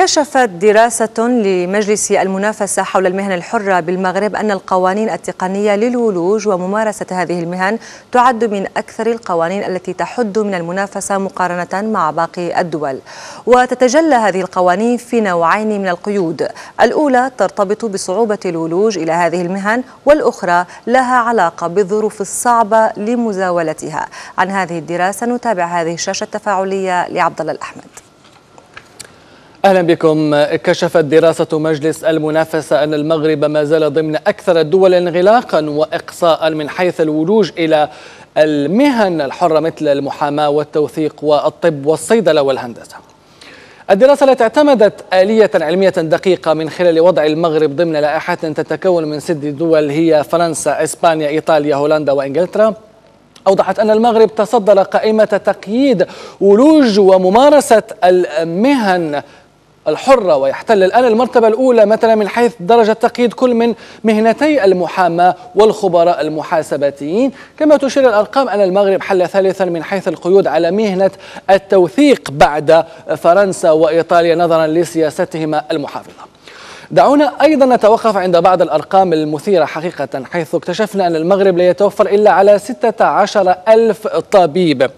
كشفت دراسة لمجلس المنافسة حول المهن الحرة بالمغرب أن القوانين التقنية للولوج وممارسة هذه المهن تعد من أكثر القوانين التي تحد من المنافسة مقارنة مع باقي الدول. وتتجلى هذه القوانين في نوعين من القيود، الأولى ترتبط بصعوبة الولوج إلى هذه المهن، والأخرى لها علاقة بالظروف الصعبة لمزاولتها. عن هذه الدراسة نتابع هذه الشاشة التفاعلية لعبد الله الأحمد. أهلا بكم. كشفت دراسة مجلس المنافسة أن المغرب ما زال ضمن أكثر الدول انغلاقا وإقصاء من حيث الولوج إلى المهن الحرة مثل المحاماة والتوثيق والطب والصيدلة والهندسة. الدراسة التي اعتمدت آلية علمية دقيقة من خلال وضع المغرب ضمن لائحة تتكون من 6 دول هي فرنسا، إسبانيا، إيطاليا، هولندا وإنجلترا، أوضحت أن المغرب تصدر قائمة تقييد ولوج وممارسة المهن الحرة، ويحتل الآن المرتبة الأولى مثلا من حيث درجة تقييد كل من مهنتي المحاماة والخبراء المحاسباتيين. كما تشير الأرقام أن المغرب حل ثالثا من حيث القيود على مهنة التوثيق بعد فرنسا وإيطاليا نظرا لسياستهما المحافظة. دعونا أيضا نتوقف عند بعض الأرقام المثيرة حقيقة، حيث اكتشفنا أن المغرب لا يتوفر إلا على 16,000 طبيب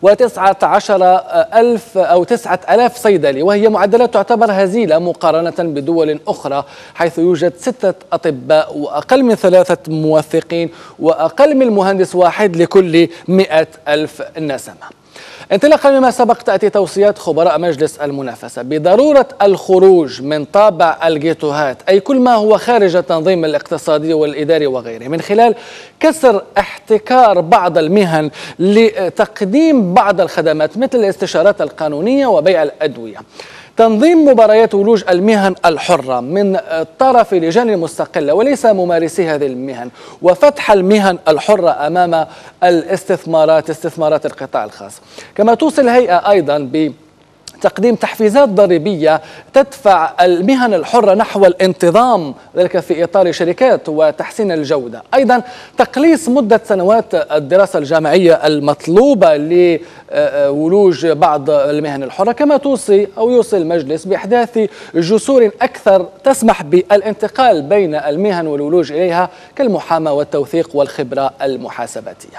و19,000 أو 9,000 صيدلي، وهي معدلات تعتبر هزيلة مقارنة بدول أخرى حيث يوجد 6 أطباء وأقل من 3 موثقين وأقل من مهندس واحد لكل 100,000 نسمة. انطلاقا مما سبق تأتي توصيات خبراء مجلس المنافسة بضرورة الخروج من طابع الجيتوهات، أي كل ما هو خارج التنظيم الاقتصادي والإداري وغيره، من خلال كسر احتكار بعض المهن لتقديم بعض الخدمات مثل الاستشارات القانونية وبيع الأدوية. تنظيم مباريات ولوج المهن الحرة من طرف لجان مستقلة وليس ممارسي هذه المهن، وفتح المهن الحرة أمام استثمارات القطاع الخاص. كما توصل الهيئة أيضا تقديم تحفيزات ضريبية تدفع المهن الحرة نحو الانتظام، ذلك في إطار شركات وتحسين الجودة. أيضا تقليص مدة سنوات الدراسة الجامعية المطلوبة لولوج بعض المهن الحرة. كما يوصي المجلس بإحداث جسور أكثر تسمح بالانتقال بين المهن والولوج إليها كالمحاماة والتوثيق والخبرة المحاسباتية.